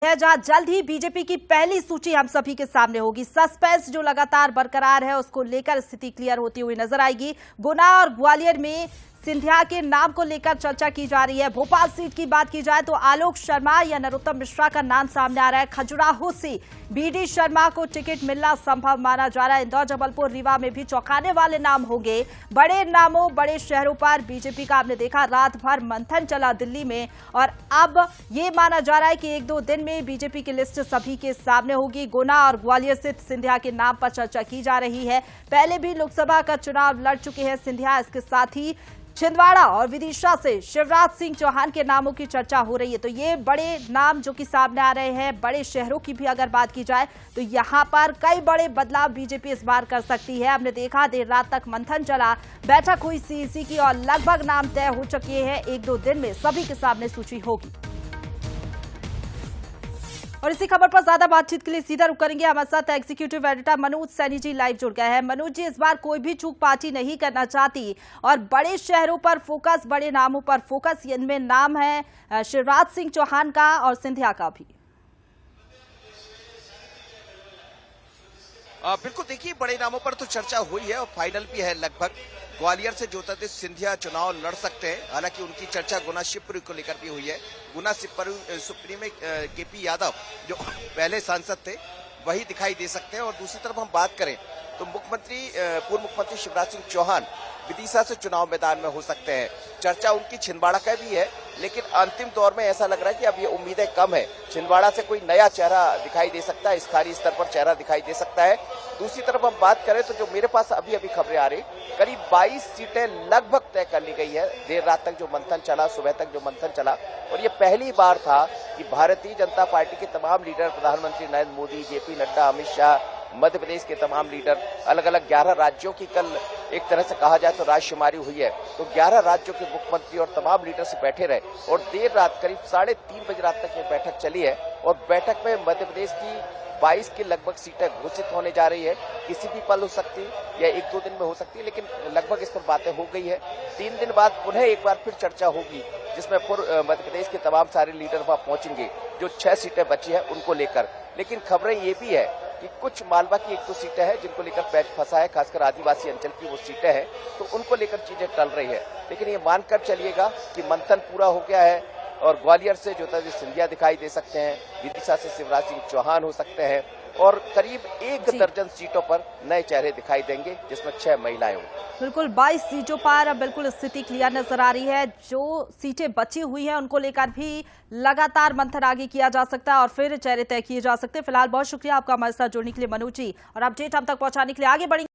है जहां जल्द ही बीजेपी की पहली सूची हम सभी के सामने होगी। सस्पेंस जो लगातार बरकरार है उसको लेकर स्थिति क्लियर होती हुई नजर आएगी। गुना और ग्वालियर में सिंधिया के नाम को लेकर चर्चा की जा रही है। भोपाल सीट की बात की जाए तो आलोक शर्मा या नरोत्तम मिश्रा का नाम सामने आ रहा है। खजुराहो से बीडी शर्मा को टिकट मिलना संभव माना जा रहा है। इंदौर, जबलपुर, रीवा में भी चौंकाने वाले नाम होंगे। बड़े नामों, बड़े शहरों पर बीजेपी का आपने देखा रात भर मंथन चला दिल्ली में, और अब ये माना जा रहा है कि 1-2 दिन में बीजेपी की लिस्ट सभी के सामने होगी। गुना और ग्वालियर से सिंधिया के नाम पर चर्चा की जा रही है। पहले भी लोकसभा का चुनाव लड़ चुके हैं सिंधिया। इसके साथ ही छिंदवाड़ा और विदिशा से शिवराज सिंह चौहान के नामों की चर्चा हो रही है। तो ये बड़े नाम जो कि सामने आ रहे हैं। बड़े शहरों की भी अगर बात की जाए तो यहां पर कई बड़े बदलाव बीजेपी इस बार कर सकती है। हमने देखा देर रात तक मंथन चला, बैठक हुई सीईसी की और लगभग नाम तय हो चुके हैं। 1-2 दिन में सभी के सामने सूची होगी। और इसी खबर पर ज्यादा बातचीत के लिए सीधा रुक करेंगे। हमारे साथ executive editor Manoj Saini ji live जुड़ गए हैं। मनोज जी, इस बार कोई भी चूक पार्टी नहीं करना चाहती और बड़े शहरों पर फोकस, बड़े नामों पर फोकस। इनमें नाम है शिवराज सिंह चौहान का और सिंधिया का भी। बिल्कुल, देखिए बड़े नामों पर तो चर्चा हुई है और फाइनल भी है लगभग। ग्वालियर से ज्योतिरादित्य सिंधिया चुनाव लड़ सकते हैं। हालांकि उनकी चर्चा गुना शिवपुरी को लेकर भी हुई है। गुना शिवपुरी में केपी यादव जो पहले सांसद थे वही दिखाई दे सकते हैं। और दूसरी तरफ हम बात करें तो पूर्व मुख्यमंत्री शिवराज सिंह चौहान विदिशा से चुनाव मैदान में हो सकते हैं। चर्चा उनकी छिंदवाड़ा का भी है, लेकिन अंतिम दौर में ऐसा लग रहा है कि अब ये उम्मीदें कम है। छिंदवाड़ा से कोई नया चेहरा दिखाई दे सकता है, स्थानीय स्तर पर चेहरा दिखाई दे सकता है। दूसरी तरफ हम बात करें तो जो मेरे पास अभी खबरें आ रही, करीब 22 सीटें लगभग तय कर ली गई है। देर रात तक जो मंथन चला, सुबह तक जो मंथन चला, और ये पहली बार था कि भारतीय जनता पार्टी के तमाम लीडर, प्रधानमंत्री नरेंद्र मोदी, जेपी नड्डा, अमित शाह, मध्य प्रदेश के तमाम लीडर, अलग अलग 11 राज्यों की कल एक तरह से कहा जाए तो राजशुमारी हुई है। तो 11 राज्यों के मुख्यमंत्री और तमाम लीडर से बैठे रहे और देर रात करीब 3:30 बजे रात तक ये बैठक चली है। और बैठक में मध्य प्रदेश की 22 की लगभग सीटें घोषित होने जा रही है। किसी भी पल हो सकती है या 1-2 दिन में हो सकती है, लेकिन लगभग इस पर बातें हो गई है। 3 दिन बाद पुनः एक बार फिर चर्चा होगी, जिसमें मध्य प्रदेश के तमाम सारे लीडर वहां पहुंचेंगे जो 6 सीटें बची है उनको लेकर। लेकिन खबरें ये भी है कि कुछ मालवा की 1-2 सीटें हैं जिनको लेकर पैच फंसा है, खासकर आदिवासी अंचल की वो सीटें हैं, तो उनको लेकर चीजें टल रही है। लेकिन ये मानकर चलिएगा कि मंथन पूरा हो गया है और ग्वालियर से ज्योतिरादित्य सिंधिया दिखाई दे सकते हैं, विदिशा से शिवराज सिंह चौहान हो सकते हैं, और करीब 1 दर्जन सीटों पर नए चेहरे दिखाई देंगे, जिसमें 6 महिलाएं होंगी। बिल्कुल 22 सीटों पर बिल्कुल स्थिति क्लियर नजर आ रही है। जो सीटें बची हुई हैं उनको लेकर भी लगातार मंथन आगे किया जा सकता है और फिर चेहरे तय किए जा सकते हैं। फिलहाल बहुत शुक्रिया आपका हमारे साथ जुड़ने के लिए मनोज जी, और अपडेट हम तक पहुंचाने के लिए आगे बढ़ेंगे।